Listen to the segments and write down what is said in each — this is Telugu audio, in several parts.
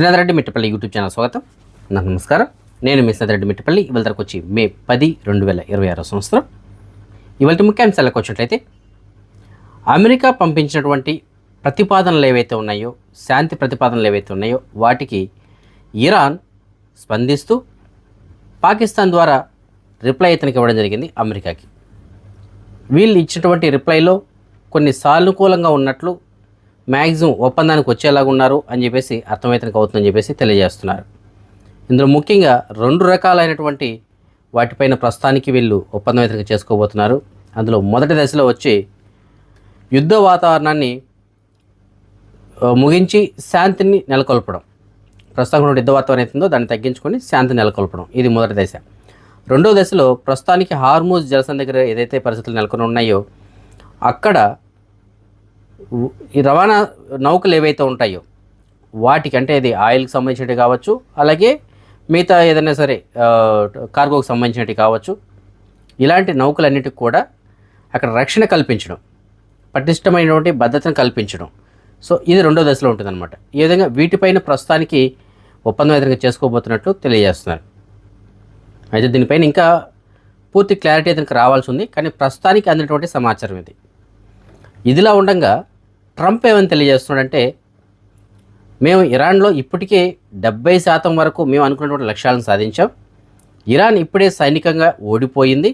శ్రీనాథరెడ్డి మిట్టపల్లి యూట్యూబ్ ఛానల్ స్వాగతం. నాకు నమస్కారం. నేను మీ శ్రీనాథరెడ్డి మిట్టపల్లి. ఇవాళ తరకు వచ్చి మే 10, 2026 సంవత్సరం. ఇవాళ ముఖ్యాంశాలకు వచ్చినట్లయితే అమెరికా పంపించినటువంటి ప్రతిపాదనలు ఏవైతే ఉన్నాయో, శాంతి ప్రతిపాదనలు ఏవైతే ఉన్నాయో వాటికి ఇరాన్ స్పందిస్తూ పాకిస్తాన్ ద్వారా రిప్లై ఇతనికి ఇవ్వడం జరిగింది అమెరికాకి. వీళ్ళు ఇచ్చినటువంటి రిప్లైలో కొన్ని సానుకూలంగా ఉన్నట్లు, మ్యాక్సిమం ఒప్పందానికి వచ్చేలాగా ఉన్నారు అని చెప్పేసి అర్థమైతనికి అవుతుందని చెప్పేసి తెలియజేస్తున్నారు. ఇందులో ముఖ్యంగా 2 రకాలైనటువంటి వాటిపైన ప్రస్తుతానికి వీళ్ళు ఒప్పందం అయితే చేసుకోబోతున్నారు. అందులో మొదటి దశలో వచ్చి యుద్ధ వాతావరణాన్ని ముగించి శాంతిని నెలకొల్పడం. ప్రస్తుతం యుద్ధ వాతావరణం అవుతుందో దాన్ని తగ్గించుకొని శాంతిని నెలకొల్పడం, ఇది మొదటి దశ. రెండో దశలో ప్రస్తుతానికి హార్మూజ్ జలసంధి దగ్గర ఏదైతే పరిస్థితులు నెలకొని ఉన్నాయో అక్కడ ఈ రవాణా నౌకలు ఏవైతే ఉంటాయో వాటికి, అంటే ఇది ఆయిల్కి సంబంధించినవి కావచ్చు, అలాగే మిగతా ఏదైనా సరే కార్గోకి సంబంధించినవి కావచ్చు, ఇలాంటి నౌకలన్నిటికి కూడా అక్కడ రక్షణ కల్పించడం, పటిష్టమైనటువంటి భద్రతను కల్పించడం. సో ఇది రెండో దశలో ఉంటుందన్నమాట. ఈ విధంగా వీటిపైన ప్రస్తుతానికి ఒప్పందం ఎదురుగా చేసుకోబోతున్నట్లు తెలియజేస్తున్నారు. అయితే దీనిపైన ఇంకా పూర్తి క్లారిటీ అతనికి రావాల్సి ఉంది, కానీ ప్రస్తుతానికి అందినటువంటి సమాచారం ఇది. ఇదిలా ఉండగా ట్రంప్ ఏమని తెలియజేస్తున్నాడంటే, మేము ఇరాన్లో ఇప్పటికే 70% వరకు మేము అనుకున్నటువంటి లక్ష్యాలను సాధించాం. ఇరాన్ ఇప్పుడే సైనికంగా ఓడిపోయింది,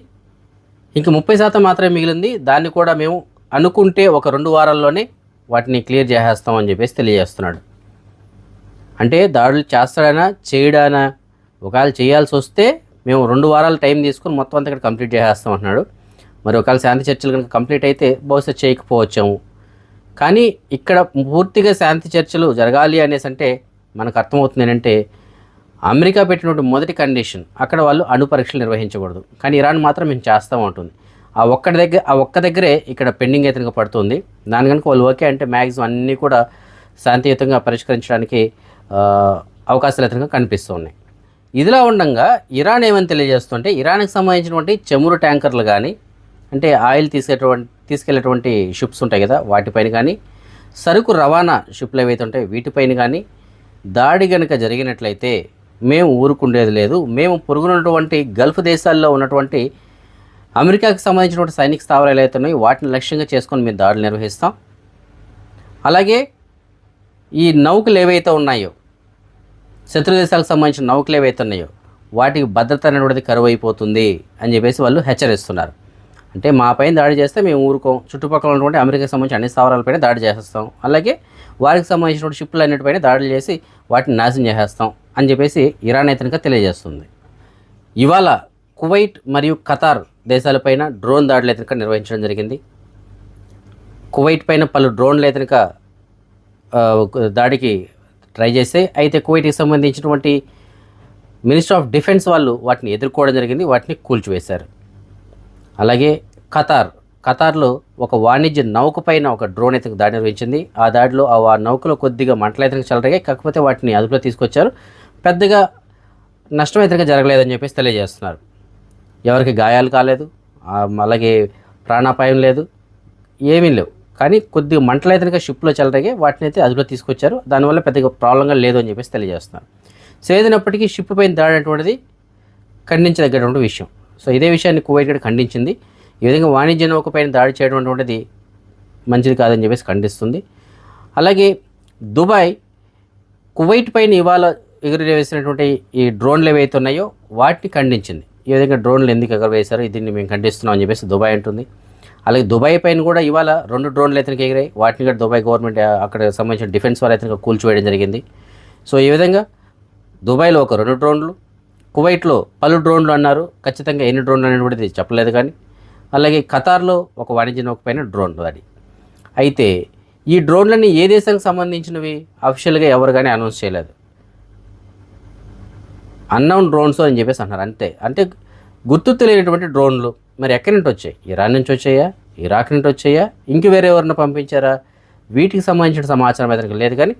ఇంక 30% మాత్రమే మిగిలింది. దాన్ని కూడా మేము అనుకుంటే ఒక 2 వారాల్లోనే వాటిని క్లియర్ చేసేస్తామని చెప్పేసి తెలియజేస్తున్నాడు. అంటే దాడులు చేస్తాడనా చేయడానా, ఒకవేళ చేయాల్సి వస్తే మేము 2 వారాలు టైం తీసుకుని మొత్తం అంతా ఇక్కడ కంప్లీట్ చేసేస్తాం అంటున్నాడు. మరి ఒకవేళ శాంతి చర్చలు కనుక కంప్లీట్ అయితే బహుశా చేయకపోవచ్చాము. కానీ ఇక్కడ పూర్తిగా శాంతి చర్చలు జరగాలి అనేసి అంటే మనకు అర్థమవుతుంది ఏంటంటే, అమెరికా పెట్టినటువంటి మొదటి కండిషన్ అక్కడ వాళ్ళు అణు పరీక్షలు నిర్వహించకూడదు, కానీ ఇరాన్ మాత్రం మేము చేస్తూ ఉంటుంది. ఆ ఒక్క దగ్గరే ఇక్కడ పెండింగ్ అయితే పడుతుంది. దాని కనుక వాళ్ళు ఓకే అంటే మ్యాక్సిమం అన్నీ కూడా శాంతియుతంగా పరిష్కరించడానికి అవకాశాలు అయితే కనిపిస్తూ ఉన్నాయి. ఇదిలా ఉండగా ఇరాన్ ఏమని తెలియజేస్తుంటే, ఇరాన్కి సంబంధించినటువంటి చమురు ట్యాంకర్లు కానీ, అంటే ఆయిల్ తీసుకెళ్ళేటువంటి షిప్స్ ఉంటాయి కదా, వాటిపైన కానీ, సరుకు రవాణా షిప్లు ఏవైతే ఉంటాయో వీటిపైన కానీ దాడి కనుక జరిగినట్లయితే మేము ఊరుకుండేది లేదు. మేము పొరుగునటువంటి గల్ఫ్ దేశాల్లో ఉన్నటువంటి అమెరికాకి సంబంధించినటువంటి సైనిక స్థావరాలు ఏవైతే ఉన్నాయో వాటిని లక్ష్యంగా చేసుకొని మేము దాడులు నిర్వహిస్తాం. అలాగే ఈ నౌకలు ఏవైతే ఉన్నాయో, శత్రు దేశాలకు సంబంధించిన నౌకలు ఏవైతే ఉన్నాయో వాటికి భద్రత అనేటువంటిది కరువు అయిపోతుంది అని చెప్పేసి వాళ్ళు హెచ్చరిస్తున్నారు. అంటే మా పైన దాడి చేస్తే మేము ఊరుకోం, చుట్టుపక్కల ఉన్నటువంటి అమెరికాకి సంబంధించిన అన్ని స్థావరాలపైన దాడి చేసేస్తాం, అలాగే వారికి సంబంధించినటువంటి షిప్లు అన్నిటిపైన దాడులు చేసి వాటిని నాశనం చేసేస్తాం అని చెప్పేసి ఇరాన్ అయితే తెలియజేస్తుంది. ఇవాళ కువైట్ మరియు ఖతార్ దేశాలపైన డ్రోన్ దాడులు అయితే నిర్వహించడం జరిగింది. కువైట్ పైన పలు డ్రోన్లు అయితే దాడికి ట్రై చేస్తే, అయితే కువైట్కి సంబంధించినటువంటి మినిస్టర్ ఆఫ్ డిఫెన్స్ వాళ్ళు వాటిని ఎదుర్కోవడం జరిగింది, వాటిని కూల్చివేశారు. అలాగే ఖతార్లో ఒక వాణిజ్య నౌక పైన ఒక డ్రోన్ అయితే దాడి నిర్వహించింది. ఆ దాడిలో ఆ నౌకలో కొద్దిగా మంటలు అయితే చెలరగాయి, కాకపోతే వాటిని అదుపులో తీసుకొచ్చారు. పెద్దగా నష్టం అయితే జరగలేదని చెప్పేసి తెలియజేస్తున్నారు. ఎవరికి గాయాలు కాలేదు, అలాగే ప్రాణాపాయం లేదు, ఏమీ లేవు. కానీ కొద్దిగా మంటలు అయితే షిప్లో చెలరగాయి, వాటిని అయితే అదుపులో తీసుకొచ్చారు. దానివల్ల పెద్దగా ప్రాబ్లంగా లేదు అని చెప్పేసి తెలియజేస్తున్నారు. సో ఏదైనప్పటికీ షిప్ పైన దాడి అనేటువంటిది ఖండించదగ్గటువంటి విషయం. సో ఇదే విషయాన్ని కువైట్ కూడా ఖండించింది. ఈ విధంగా వాణిజ్య నౌక పైన దాడి చేయడం అనేటువంటిది మంచిది కాదని చెప్పేసి ఖండిస్తుంది. అలాగే దుబాయ్ కువైట్ పైన ఇవాళ ఎగురవేసినటువంటి ఈ డ్రోన్లు ఏవైతే ఉన్నాయో వాటిని ఖండించింది. ఈ విధంగా డ్రోన్లు ఎందుకు ఎగరవేశారో దీన్ని మేము ఖండిస్తున్నాం అని చెప్పేసి దుబాయ్ అంటుంది. అలాగే దుబాయ్ పైన కూడా ఇవాళ 2 డ్రోన్లు అయితే ఎగిరాయి. వాటిని కూడా దుబాయ్ గవర్నమెంట్ అక్కడ సంబంధించిన డిఫెన్స్ వాళ్ళు అయితే కూల్చివేయడం జరిగింది. సో ఈ విధంగా దుబాయ్లో ఒక 2 డ్రోన్లు, కువైట్లో పలు డ్రోన్లు అన్నారు. ఖచ్చితంగా ఎన్ని డ్రోన్లు అనేటువంటిది చెప్పలేదు. కానీ అలాగే ఖతార్లో ఒక వాణిజ్య నౌక పైన డ్రోన్ దాడి. అయితే ఈ డ్రోన్లన్నీ ఏ దేశానికి సంబంధించినవి అఫీషియల్గా ఎవరు కానీ అనౌన్స్ చేయలేదు. అన్నౌన్ డ్రోన్స్ అని చెప్పేసి అన్నారు అంతే. అంటే గుర్తు తెలియనటువంటి డ్రోన్లు. మరి ఎక్కడి నుంచి వచ్చాయి? ఇరాన్ నుంచి వచ్చాయా, ఇరాక్ నుంచి వచ్చాయా, ఇంక వేరే ఎవరిని పంపించారా? వీటికి సంబంధించిన సమాచారం అయితే లేదు. కానీ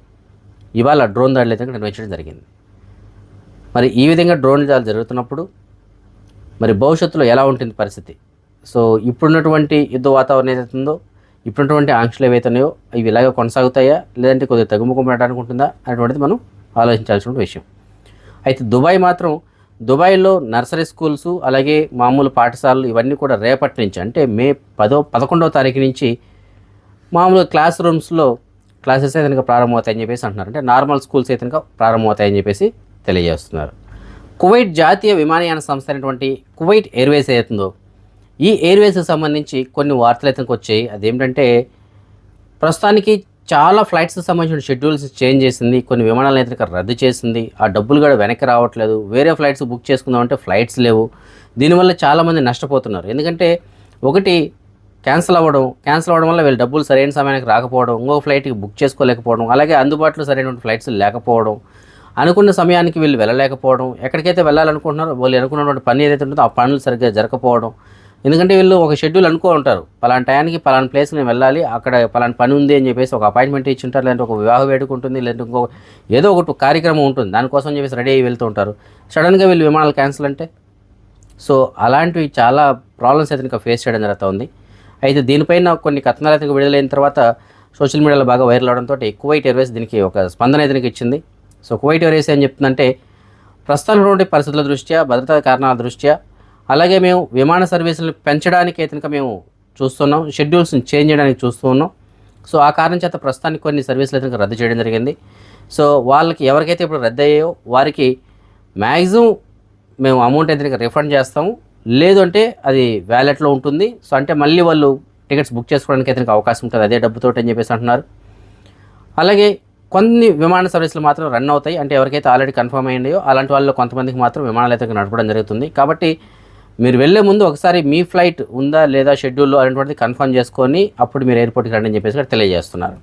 ఇవాళ డ్రోన్ దాడులు అయితే నిర్వహించడం జరిగింది. మరి ఈ విధంగా డ్రోన్ దాడులు జరుగుతున్నప్పుడు మరి భవిష్యత్తులో ఎలా ఉంటుంది పరిస్థితి? సో ఇప్పుడున్నటువంటి యుద్ధ వాతావరణం ఏదైతే ఉందో, ఇప్పుడున్నటువంటి ఆంక్షలు ఏవైతే ఉన్నాయో ఇవి ఇలాగ కొనసాగుతాయా, లేదంటే కొద్దిగా తగ్గుముఖం పెట్టడానికి ఉంటుందా అనేటువంటిది మనం ఆలోచించాల్సిన విషయం. అయితే దుబాయ్ మాత్రం, దుబాయ్లో నర్సరీ స్కూల్స్ అలాగే మామూలు పాఠశాలలు ఇవన్నీ కూడా రేపటి నుంచి అంటే మే 11వ తారీఖు నుంచి మామూలుగా క్లాస్ రూమ్స్లో క్లాసెస్ అయితే కనుక ప్రారంభమవుతాయని చెప్పేసి అంటున్నారు. అంటే నార్మల్ స్కూల్స్ అయితే కనుక ప్రారంభమవుతాయని చెప్పేసి తెలియజేస్తున్నారు. కువైట్ జాతీయ విమానయాన సంస్థ అయినటువంటి కువైట్ ఎయిర్వేస్ అవుతుందో ఈ ఎయిర్వేస్కి సంబంధించి కొన్ని వార్తలు అయితే వచ్చాయి. అదేమిటంటే ప్రస్తుతానికి చాలా ఫ్లైట్స్కి సంబంధించిన షెడ్యూల్స్ చేంజ్ చేసింది, కొన్ని విమానాలను అయితే రద్దు చేసింది. ఆ డబ్బులు కూడా వెనక్కి రావట్లేదు. వేరే ఫ్లైట్స్ బుక్ చేసుకుందామంటే ఫ్లైట్స్ లేవు. దీనివల్ల చాలామంది నష్టపోతున్నారు. ఎందుకంటే ఒకటి క్యాన్సిల్ అవ్వడం వల్ల వీళ్ళు డబ్బులు సరైన సమయానికి రాకపోవడం, ఇంకో ఫ్లైట్కి బుక్ చేసుకోలేకపోవడం, అలాగే అందుబాటులో సరైనటువంటి ఫ్లైట్స్ లేకపోవడం, అనుకున్న సమయానికి వీళ్ళు వెళ్ళలేకపోవడం, ఎక్కడికైతే వెళ్ళాలనుకుంటున్నారో వాళ్ళు అనుకున్నటువంటి పని ఏదైతే ఉంటుందో ఆ పనులు సరిగ్గా జరగకపోవడం. ఎందుకంటే వీళ్ళు ఒక షెడ్యూల్ ఉంటారు, పలానా టయానికి పలానా ప్లేస్ నేను వెళ్ళాలి, అక్కడ పలానా పని ఉంది అని చెప్పేసి ఒక అపాయింట్మెంట్ ఇచ్చి ఉంటారు, లేదంటే ఒక వివాహ వేడుక ఉంటుంది, లేదంటే ఇంకో ఏదో ఒకటి కార్యక్రమం ఉంటుంది, దానికోసం అని చెప్పేసి రెడీ అయ్యి వెళ్తూ ఉంటారు. సడన్గా వీళ్ళు విమానాలు క్యాన్సిల్ అంటే సో అలాంటివి చాలా ప్రాబ్లమ్స్ అయితే ఇంకా ఫేస్ చేయడం జరుగుతుంది. అయితే దీనిపైన కొన్ని కథనాలు అయితే విడుదలైన తర్వాత సోషల్ మీడియాలో బాగా వైరల్ అవడంతో కువైట్ ఎయిర్వేస్ దీనికి ఒక స్పందన అయితే ఇచ్చింది. సో కువైట్ ఎయిర్వేస్ ఏం చెప్తుందంటే ప్రస్తుతం పరిస్థితుల దృష్ట్యా, భద్రతా కారణాల దృష్ట్యా, అలాగే మేము విమాన సర్వీసులను పెంచడానికి అయితే మేము చూస్తున్నాం, షెడ్యూల్స్ని చేంజ్ చేయడానికి చూస్తూ ఉన్నాం. సో ఆ కారణం చేత ప్రస్తుతానికి కొన్ని సర్వీసులు అయితే రద్దు చేయడం జరిగింది. సో వాళ్ళకి ఎవరికైతే ఇప్పుడు రద్దు అయ్యాయో వారికి మ్యాక్సిమం మేము అమౌంట్ అయితే రిఫండ్ చేస్తాము, లేదు అంటే అది వ్యాలెట్లో ఉంటుంది. సో అంటే మళ్ళీ వాళ్ళు టికెట్స్ బుక్ చేసుకోవడానికి అయితే అవకాశం ఉంటుంది అదే డబ్బుతో అని చెప్పేసి అంటున్నారు. అలాగే కొన్ని విమాన సర్వీసులు మాత్రం రన్ అవుతాయి, అంటే ఎవరికైతే ఆల్రెడీ కన్ఫర్మ్ అయ్యాయో అలాంటి వాళ్ళు కొంతమందికి మాత్రం విమానాలు అయితే నడపడం జరుగుతుంది. కాబట్టి మీరు వెళ్ళే ముందు ఒకసారి మీ ఫ్లైట్ ఉందా లేదా షెడ్యూల్లో అనేటువంటిది కన్ఫర్మ్ చేసుకొని అప్పుడు మీరు ఎయిర్పోర్ట్కి రండి అని చెప్పేసి తెలియజేస్తున్నారు.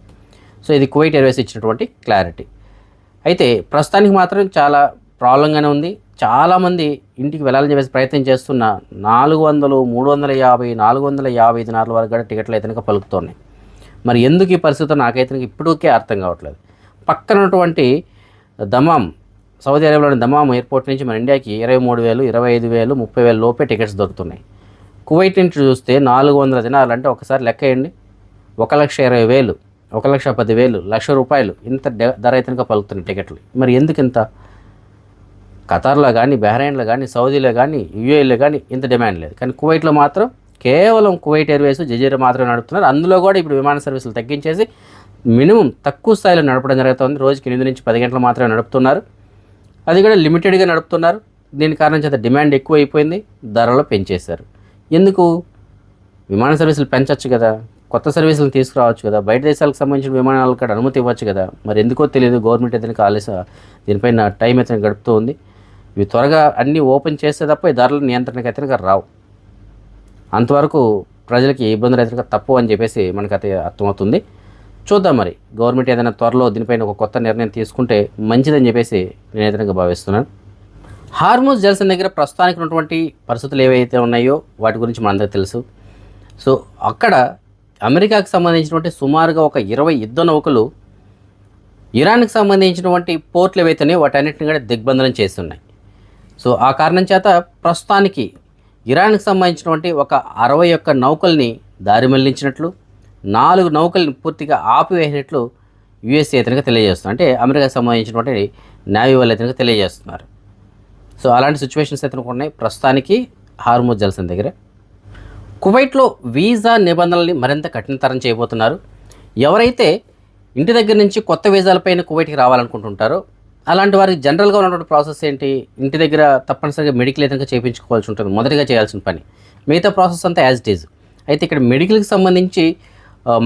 సో ఇది కువైట్ ఎయిర్వేస్ ఇచ్చినటువంటి క్లారిటీ. అయితే ప్రస్తుతానికి మాత్రం చాలా ప్రాబ్లంగానే ఉంది. చాలామంది ఇంటికి వెళ్ళాలని చెప్పేసి ప్రయత్నం చేస్తున్న 400, 350, 450 దినాల వరకు కూడా టికెట్లు అయితే పలుకుతున్నాయి. మరి ఎందుకు ఈ పరిస్థితి నాకైతే ఇప్పటికే అర్థం కావట్లేదు. పక్కన ఉన్నటువంటి దమాం, సౌదీ అరేబియాలోని దమాం ఎయిర్పోర్ట్ నుంచి మన ఇండియాకి 23,000, 25,000, 30,000 లోపే టికెట్స్ దొరుకుతున్నాయి. కువైట్ నుంచి చూస్తే 400 దినాలు అంటే ఒకసారి లెక్క వేయండి, 1,20,000, 1,10,000, ₹1,00,000 ఇంత ధర అయితే పలుకుతున్నాయి టికెట్లు. మరి ఎందుకు ఇంత? ఖతార్లో కానీ, బహ్రెయిన్లో కానీ, సౌదీలో కానీ, యూఏఈలో కానీ ఇంత డిమాండ్ లేదు. కానీ కువైట్లో మాత్రం కేవలం కువైట్ ఎయిర్వేస్, జజీరా మాత్రమే నడుపుతున్నారు. అందులో కూడా ఇప్పుడు విమాన సర్వీసులు తగ్గించేసి మినిమం తక్కువ స్థాయిలో నడపడం జరుగుతుంది. రోజుకి 8 నుంచి 10 గంటలు మాత్రమే నడుపుతున్నారు, అది కూడా లిమిటెడ్గా నడుపుతున్నారు. దీని కారణం చేత డిమాండ్ ఎక్కువ అయిపోయింది, ధరలు పెంచేశారు. ఎందుకు? విమాన సర్వీసులు పెంచవచ్చు కదా, కొత్త సర్వీసులు తీసుకురావచ్చు కదా, బయట దేశాలకు సంబంధించిన విమానాలకు కూడా అనుమతి ఇవ్వచ్చు కదా. మరి ఎందుకో తెలియదు, గవర్నమెంట్ అయితే ఆలస్యం దీనిపైన టైం అయితే గడుపుతూ ఉంది. ఇవి త్వరగా అన్నీ ఓపెన్ చేస్తే తప్ప ఈ ధరల నియంత్రణకు అయితే రావు. అంతవరకు ప్రజలకి ఇబ్బందులు అయితే తప్పు అని చెప్పేసి మనకైతే అర్థమవుతుంది. చూద్దాం మరి గవర్నమెంట్ ఏదైనా త్వరలో దీనిపైన ఒక కొత్త నిర్ణయం తీసుకుంటే మంచిదని చెప్పేసి నేను ఏదైనా భావిస్తున్నాను. హార్మూజ్ జలసంధి దగ్గర ప్రస్తుతానికి ఉన్నటువంటి పరిస్థితులు ఏవైతే ఉన్నాయో వాటి గురించి మనందరికీ తెలుసు. సో అక్కడ అమెరికాకు సంబంధించినటువంటి సుమారుగా ఒక 20 యుద్ధ నౌకలు ఇరాన్కి సంబంధించినటువంటి పోర్ట్లు ఏవైతున్నాయో వాటన్నిటిని కూడా దిగ్బంధనం చేస్తున్నాయి. సో ఆ కారణం చేత ప్రస్తుతానికి ఇరాన్కి సంబంధించినటువంటి ఒక 61 నౌకల్ని దారి మళ్లించినట్లు, 4 నౌకల్ని పూర్తిగా ఆపివేసినట్లు యుఎస్ఏ అయితే తెలియజేస్తుంది. అంటే అమెరికాకు సంబంధించినటువంటి నేవీ వాళ్ళు అయితే తెలియజేస్తున్నారు. సో అలాంటి సిచ్యువేషన్స్ అయితే ఉన్నాయి ప్రస్తుతానికి హార్మూజ్ జలసంధి దగ్గర. కువైట్లో వీసా నిబంధనల్ని మరింత కఠినతరం చేయబోతున్నారు. ఎవరైతే ఇంటి దగ్గర నుంచి కొత్త వీసాలపైన కువైట్కి రావాలనుకుంటుంటారో అలాంటి వారికి జనరల్గా ఉన్నటువంటి ప్రాసెస్ ఏంటి? ఇంటి దగ్గర తప్పనిసరిగా మెడికల్ అయితే చేయించుకోవాల్సి ఉంటుంది, మొదటిగా చేయాల్సిన పని. మిగతా ప్రాసెస్ అంతా యాజ్ ఇట్ ఈజ్. అయితే ఇక్కడ మెడికల్కి సంబంధించి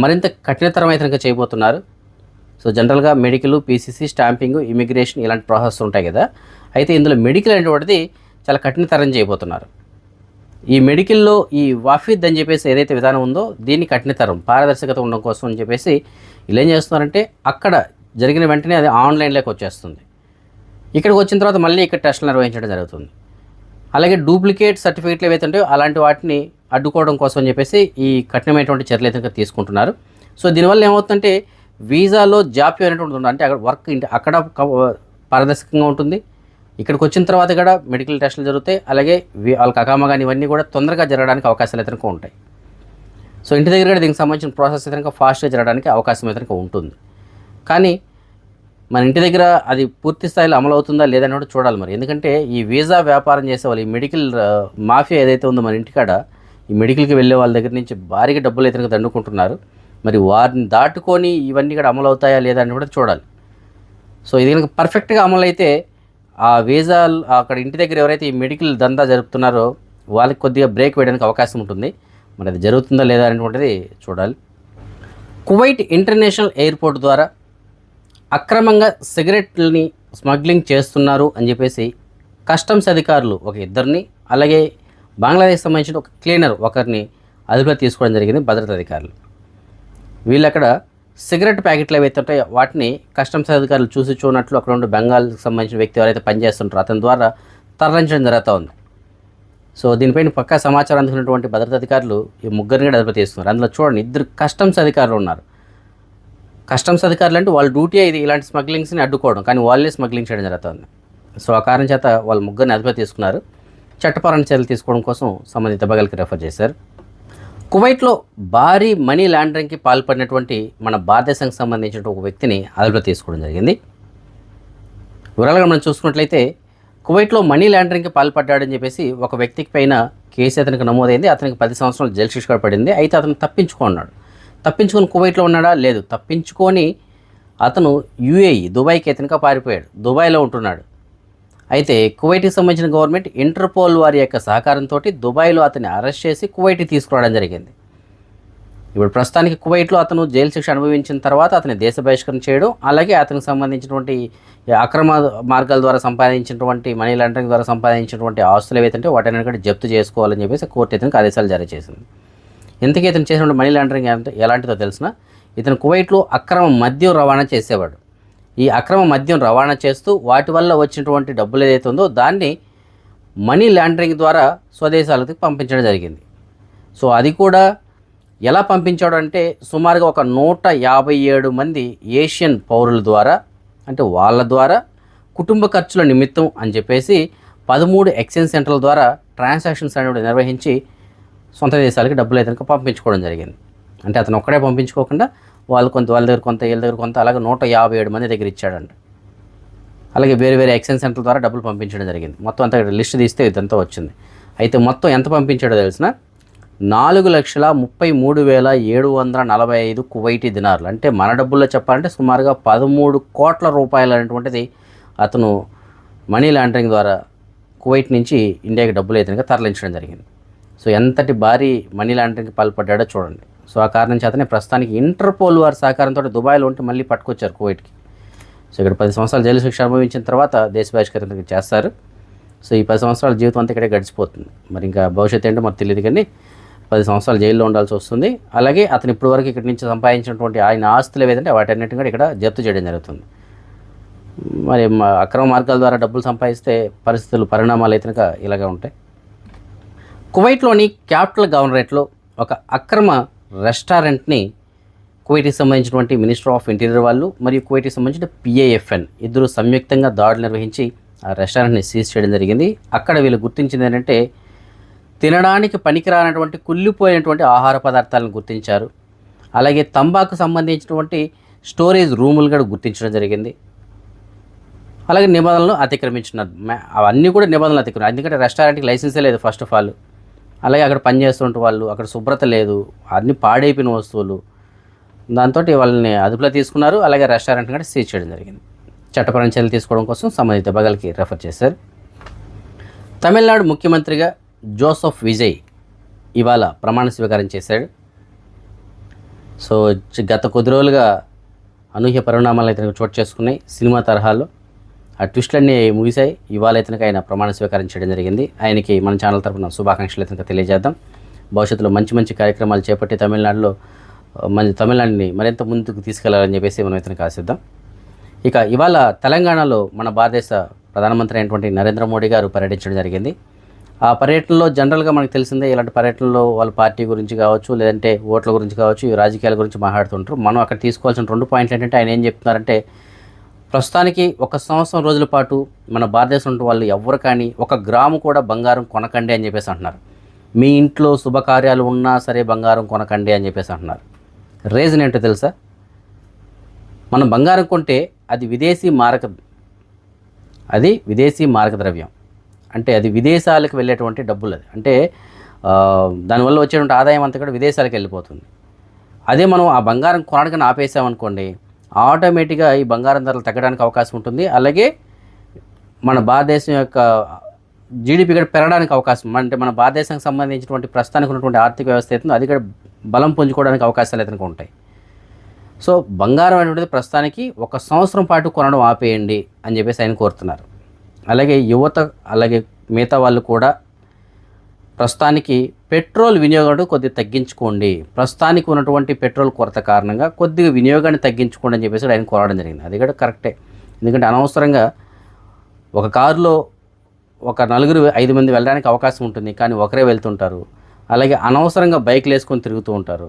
మరింత కఠినతరం అయితే చేయబోతున్నారు. సో జనరల్గా మెడికల్, పీసీసీ, స్టాంపింగ్, ఇమిగ్రేషన్ ఇలాంటి ప్రాసెస్ ఉంటాయి కదా. అయితే ఇందులో మెడికల్ అనేటువంటిది చాలా కఠినతరం చేయబోతున్నారు. ఈ మెడికల్లో ఈ వాఫీద్ అని చెప్పేసి ఏదైతే విధానం ఉందో దీన్ని కఠినతరం, పారదర్శకత ఉండడం కోసం అని చెప్పేసి వీళ్ళు ఏం చేస్తున్నారంటే అక్కడ జరిగిన వెంటనే అది ఆన్లైన్లోకి వచ్చేస్తుంది. ఇక్కడికి వచ్చిన తర్వాత మళ్ళీ ఇక్కడ టెస్టులు నిర్వహించడం జరుగుతుంది. అలాగే డూప్లికేట్ సర్టిఫికేట్లు ఏవైతే ఉంటాయో అలాంటి వాటిని అడ్డుకోవడం కోసం అని చెప్పేసి ఈ కఠినమైనటువంటి చర్యలు అయితే తీసుకుంటున్నారు. సో దీనివల్ల ఏమవుతుందంటే వీసాలో జాప్యం అనేటువంటి ఉంటుంది. అంటే అక్కడ వర్క్ అక్కడ పారదర్శకంగా ఉంటుంది, ఇక్కడికి వచ్చిన తర్వాత కూడా మెడికల్ టెస్టులు జరుగుతాయి. అలాగే వాళ్ళకి అకామా కానీ ఇవన్నీ కూడా తొందరగా జరగడానికి అవకాశాలు అయితే ఉంటాయి. సో ఇంటి దగ్గర కూడా దీనికి సంబంధించిన ప్రాసెస్ అయితే ఫాస్ట్గా జరగడానికి అవకాశం అయితే ఉంటుంది. కానీ మన ఇంటి దగ్గర అది పూర్తి స్థాయిలో అమలు అవుతుందా లేదని కూడా చూడాలి మరి. ఎందుకంటే ఈ వీసా వ్యాపారం చేసేవాళ్ళు, ఈ మెడికల్ మాఫియా ఏదైతే ఉందో మన ఇంటికాడ, ఈ మెడికల్కి వెళ్ళే వాళ్ళ దగ్గర నుంచి భారీగా డబ్బులు అయితే దండుకుంటున్నారు. మరి వారిని దాటుకొని ఇవన్నీ కూడా అమలు అవుతాయా లేదా అని కూడా చూడాలి. సో ఇది కనుక పర్ఫెక్ట్గా అమలు అయితే ఆ వీసా అక్కడ ఇంటి దగ్గర ఎవరైతే ఈ మెడికల్ దందా జరుపుతున్నారో వాళ్ళకి కొద్దిగా బ్రేక్ వేయడానికి అవకాశం ఉంటుంది. మరి అది జరుగుతుందా లేదా అనేటువంటిది చూడాలి. కువైట్ ఇంటర్నేషనల్ ఎయిర్పోర్ట్ ద్వారా అక్రమంగా సిగరెట్లని స్మగ్లింగ్ చేస్తున్నారు అని చెప్పేసి కస్టమ్స్ అధికారులు ఒక ఇద్దరిని, అలాగే బంగ్లాదేశ్ సంబంధించిన ఒక క్లీనర్ ఒకరిని అదుపులో తీసుకోవడం జరిగింది భద్రతా అధికారులు. వీళ్ళు అక్కడ సిగరెట్ ప్యాకెట్లు ఏవైతే ఉంటాయో వాటిని కస్టమ్స్ అధికారులు చూసి చూడనట్లు అక్కడ ఉండే బెంగాల్కి సంబంధించిన వ్యక్తి ఎవరైతే పనిచేస్తుంటారో అతని ద్వారా తరలించడం జరుగుతూ ఉంది. సో దీనిపైన పక్కా సమాచారం అందుకున్నటువంటి భద్రతా అధికారులు ఈ ముగ్గురిని కూడా అదుపులో తీస్తున్నారు. అందులో చూడండి, ఇద్దరు కస్టమ్స్ అధికారులు ఉన్నారు. కస్టమ్స్ అధికారులు అంటే వాళ్ళ డ్యూటీ ఇది ఇలాంటి స్మగ్లింగ్స్ని అడ్డుకోవడం, కానీ వాళ్ళే స్మగ్లింగ్ చేయడం జరుగుతుంది. సో ఆ కారణం చేత వాళ్ళ ముగ్గురిని అదుపులో తీసుకున్నారు. చట్టపరమైన చర్యలు తీసుకోవడం కోసం సంబంధిత బగల్కి రెఫర్ చేశారు. కువైట్లో భారీ మనీ లాండరింగ్కి పాల్పడినటువంటి మన భారతదేశానికి సంబంధించిన ఒక వ్యక్తిని అదుపులో తీసుకోవడం జరిగింది. వివరాలుగా మనం చూసుకున్నట్లయితే కువైట్లో మనీ లాండరింగ్కి పాల్పడ్డాడని చెప్పేసి ఒక వ్యక్తికి పైన కేసు అతనికి నమోదైంది. అతనికి 10 సంవత్సరాలు జైలు శిక్ష పడింది. అయితే అతను తప్పించుకున్నాడు. తప్పించుకొని కువైట్లో ఉన్నాడా? లేదు. తప్పించుకొని అతను యూఏఈ దుబాయ్కి అతనిగా పారిపోయాడు. దుబాయ్లో ఉంటున్నాడు. అయితే కువైట్కి సంబంధించిన గవర్నమెంట్ ఇంటర్పోల్ వారి యొక్క సహకారంతో దుబాయ్లో అతన్ని అరెస్ట్ చేసి కువైట్కి తీసుకురావడం జరిగింది. ఇప్పుడు ప్రస్తుతానికి కువైట్లో అతను జైలు శిక్ష అనుభవించిన తర్వాత అతని దేశ బహిష్కరణ చేయడం, అలాగే అతనికి సంబంధించినటువంటి అక్రమ మార్గాల ద్వారా సంపాదించినటువంటి మనీ లాండరింగ్ ద్వారా సంపాదించినటువంటి ఆస్తులు ఏవైతే వాటిని కూడా జప్తు చేసుకోవాలని చెప్పేసి కోర్టు ఇతనికి ఆదేశాలు జారీ చేసింది. ఇంతకీ ఇతను చేసిన మనీ లాండరింగ్ ఎలాంటిదో తెలిసిన, ఇతను కువైట్లో అక్రమ మద్యం రవాణా చేసేవాడు. ఈ అక్రమ మద్యం రవాణా చేస్తూ వాటి వల్ల వచ్చినటువంటి డబ్బులు ఏదైతే ఉందో దాన్ని మనీ లాండరింగ్ ద్వారా స్వదేశాలకు పంపించడం జరిగింది. సో అది కూడా ఎలా పంపించాడు అంటే సుమారుగా ఒక 157 మంది ఏషియన్ పౌరుల ద్వారా, అంటే వాళ్ళ ద్వారా కుటుంబ ఖర్చుల నిమిత్తం అని చెప్పేసి 13 ఎక్స్చేంజ్ సెంటర్ల ద్వారా ట్రాన్సాక్షన్స్ అనేవి నిర్వహించి సొంత దేశాలకి డబ్బులు అయితే పంపించుకోవడం జరిగింది. అంటే అతను ఒక్కడే పంపించుకోకుండా వాళ్ళ దగ్గర కొంత వీళ్ళ దగ్గర కొంత అలాగే 157 మంది దగ్గర ఇచ్చాడంట. అలాగే వేరే వేరే ఎక్స్చేంజ్ సెంటర్ల ద్వారా డబ్బులు పంపించడం జరిగింది. మొత్తం అంతా లిస్ట్ తీస్తే ఇదంతా వచ్చింది. అయితే మొత్తం ఎంత పంపించాడో తెలిసిన 4,33,745 కువైటీ దినార్లు, అంటే మన డబ్బుల్లో చెప్పాలంటే సుమారుగా 13 కోట్ల రూపాయలు అనేటువంటిది అతను మనీ లాండరింగ్ ద్వారా కువైట్ నుంచి ఇండియాకి డబ్బులు అయితే తరలించడం జరిగింది. సో ఎంతటి భారీ మనీ లాండరింగ్కి పాల్పడ్డాడో చూడండి. సో ఆ కారణం చేతనే ప్రస్తుతానికి ఇంటర్పోల్ వారి సహకారంతో దుబాయ్లో ఉంటే మళ్ళీ పట్టుకొచ్చారు కువైట్కి. సో ఇక్కడ 10 సంవత్సరాలు జైలు శిక్ష అనుభవించిన తర్వాత దేశ బహిష్కరణ చేస్తారు. సో ఈ 10 సంవత్సరాల జీవితం అంతా ఇక్కడే గడిచిపోతుంది. మరి ఇంకా భవిష్యత్తు ఏంటో మరి తెలియదు, కానీ 10 సంవత్సరాలు జైల్లో ఉండాల్సి వస్తుంది. అలాగే అతను ఇప్పటి వరకు ఇక్కడి నుంచి సంపాదించినటువంటి ఆయన ఆస్తులు ఏవైతే వాటన్నిటిని కూడా ఇక్కడ జప్తు చేయడం జరుగుతుంది. మరి అక్రమ మార్గాల ద్వారా డబ్బులు సంపాదిస్తే పరిణామాలు అయితే ఇలాగే ఉంటాయి. కువైట్లోని క్యాపిటల్ గవర్నరేట్లో ఒక అక్రమ రెస్టారెంట్ని కువైట్కి సంబంధించినటువంటి మినిస్టర్ ఆఫ్ ఇంటీరియర్ వాళ్ళు మరియు కువైట్కి సంబంధించిన PIFN ఇద్దరు సంయుక్తంగా దాడులు నిర్వహించి ఆ రెస్టారెంట్ని సీజ్ చేయడం జరిగింది. అక్కడ వీళ్ళు గుర్తించింది ఏంటంటే తినడానికి పనికిరానటువంటి కుళ్ళిపోయినటువంటి ఆహార పదార్థాలను గుర్తించారు. అలాగే తంబాకు సంబంధించినటువంటి స్టోరేజ్ రూములు కూడా గుర్తించడం జరిగింది. అలాగే నిబంధనలను అతిక్రమించినారు. అవన్నీ కూడా నిబంధనలు అతిక్రమించారు. ఎందుకంటే రెస్టారెంట్కి లైసెన్సే లేదు ఫస్ట్ ఆఫ్ ఆల్. అలాగే అక్కడ పనిచేస్తుంటే వాళ్ళు అక్కడ శుభ్రత లేదు, అన్ని పాడైపోయిన వస్తువులు. దాంతో వాళ్ళని అదుపులో తీసుకున్నారు. అలాగే రెస్టారెంట్ కూడా సీజ్ చేయడం జరిగింది. చట్టపరమైన చర్యలు తీసుకోవడం కోసం సంబంధిత బగల్కి రెఫర్ చేశారు. తమిళనాడు ముఖ్యమంత్రిగా జోసెఫ్ విజయ్ ఇవాళ ప్రమాణ స్వీకారం చేశాడు. సో గత కొద్ది రోజులుగా అనూహ్య పరిణామాలు అయితే చోటు చేసుకున్నాయి సినిమా తరహాలో. ఆ ట్విస్ట్లన్నీ ముగిశాయి. ఇవాళ అయితే ఆయన ప్రమాణ స్వీకారం చేయడం జరిగింది. ఆయనకి మన ఛానల్ తరపున శుభాకాంక్షలు అయితే తెలియజేద్దాం. భవిష్యత్తులో మంచి మంచి కార్యక్రమాలు చేపట్టి తమిళనాడుని మరింత ముందుకు తీసుకెళ్లాలని చెప్పేసి మనం అయితే ఆశిద్దాం. ఇక ఇవాళ తెలంగాణలో మన భారతదేశ ప్రధానమంత్రి అయినటువంటి నరేంద్ర మోడీ గారు పర్యటించడం జరిగింది. ఆ పర్యటనలో జనరల్గా మనకు తెలిసిందే, ఇలాంటి పర్యటనలో వాళ్ళ పార్టీ గురించి కావచ్చు, లేదంటే ఓట్ల గురించి కావచ్చు, ఈ రాజకీయాల గురించి మాట్లాడుతుంటారు. మనం అక్కడ తీసుకోవాల్సిన 2 పాయింట్లు ఏంటంటే ఆయన ఏం చెప్తున్నారంటే ప్రస్తుతానికి 1 సంవత్సరం రోజుల పాటు మన భారతదేశం వాళ్ళు ఎవరు కానీ 1 గ్రాము కూడా బంగారం కొనకండి అని చెప్పేసి అంటున్నారు. మీ ఇంట్లో శుభకార్యాలు ఉన్నా సరే బంగారం కొనకండి అని చెప్పేసి అంటున్నారు. రీజన్ ఏంటో తెలుసా? మనం బంగారం కొంటే అది విదేశీ మారక ద్రవ్యం. అంటే అది విదేశాలకు వెళ్ళేటువంటి డబ్బులు. అది అంటే దానివల్ల వచ్చేటువంటి ఆదాయం అంతా కూడా విదేశాలకు వెళ్ళిపోతుంది. అదే మనం ఆ బంగారం కొనడానికి ఆపేసామనుకోండి, ఆటోమేటిక్గా ఈ బంగారం ధరలు తగ్గడానికి అవకాశం ఉంటుంది. అలాగే మన భారతదేశం యొక్క జీడిపి కూడా పెరగడానికి అవకాశం, అంటే మన భారతదేశానికి సంబంధించినటువంటి ప్రస్తుతానికి ఉన్నటువంటి ఆర్థిక వ్యవస్థ అయితే అది కూడా బలం పుంజుకోవడానికి అవకాశాలు అయితే ఉంటాయి. సో బంగారం అనేటువంటిది ప్రస్తుతానికి 1 సంవత్సరం పాటు కొనడం ఆపేయండి అని చెప్పేసి ఆయన కోరుతున్నారు. అలాగే యువత, అలాగే మిగతా వాళ్ళు కూడా ప్రస్తుతానికి పెట్రోల్ వినియోగం కొద్దిగా తగ్గించుకోండి, ప్రస్తుతానికి ఉన్నటువంటి పెట్రోల్ కొరత కారణంగా కొద్దిగా వినియోగాన్ని తగ్గించుకోండి అని చెప్పేసి ఆయన కోరడం జరిగింది. అది కూడా కరెక్టే. ఎందుకంటే అనవసరంగా ఒక కారులో ఒక 4-5 మంది వెళ్ళడానికి అవకాశం ఉంటుంది, కానీ ఒకరే వెళ్తుంటారు. అలాగే అనవసరంగా బైక్లు వేసుకొని తిరుగుతూ ఉంటారు.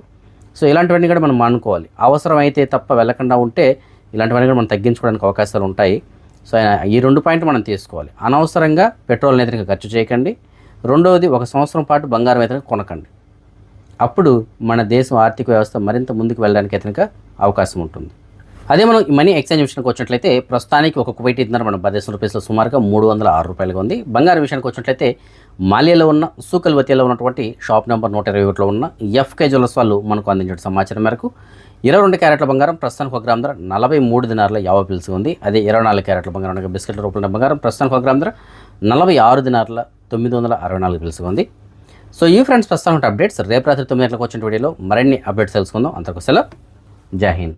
సో ఇలాంటివన్నీ కూడా మనం మానుకోవాలి. అవసరం అయితే తప్ప వెళ్ళకుండా ఉంటే ఇలాంటివన్నీ కూడా మనం తగ్గించుకోవడానికి అవకాశాలు ఉంటాయి. సో ఈ 2 పాయింట్లు మనం తీసుకోవాలి. అనవసరంగా పెట్రోల్ అయితే ఖర్చు చేయకండి. రెండవది, 1 సంవత్సరం పాటు బంగారం అయితే కొనకండి. అప్పుడు మన దేశం ఆర్థిక వ్యవస్థ మరింత ముందుకు వెళ్ళడానికి అయితే అవకాశం ఉంటుంది. అదే మనం మనీ ఎక్స్చేంజ్ విషయానికి వచ్చినట్లయితే ప్రస్తుతానికి ఒక కువైట్ దినార్ మన భారతదేశం రూపీస్లో సుమారుగా 306 రూపాయలుగా ఉంది. బంగారం విషయానికి వచ్చినట్లయితే మాలియాలో ఉన్న సూకల్వతియాలో ఉన్నటువంటి షాప్ నెంబర్ 121లో ఉన్న ఎఫ్కే జ్యువెలర్స్ వాళ్ళు మనకు అందించిన సమాచారం మేరకు 22 క్యారెట్ల బంగారం ప్రస్తుతానికి 1 గ్రామ్ ధర 43 దినార్ల 50 పిలుసు ఉంది. అదే 24 క్యారెట్ల బంగారం అనగా బిస్కెట్ల రూపంలో బంగారం ప్రస్తుతానికి 1 గ్రామ్ ధర 46 దినార్ల 964 పిలుసు ఉంది. సో ఈ ఫ్రెండ్స్ ప్రస్తుతం అప్డేట్స్. రేపు రాత్రి 9 గంటలకు వచ్చిన వీడియోలో మరిన్ని అప్డేట్స్ తెలుసుకుందాం. అంతకు సెలవు. జై హింద్.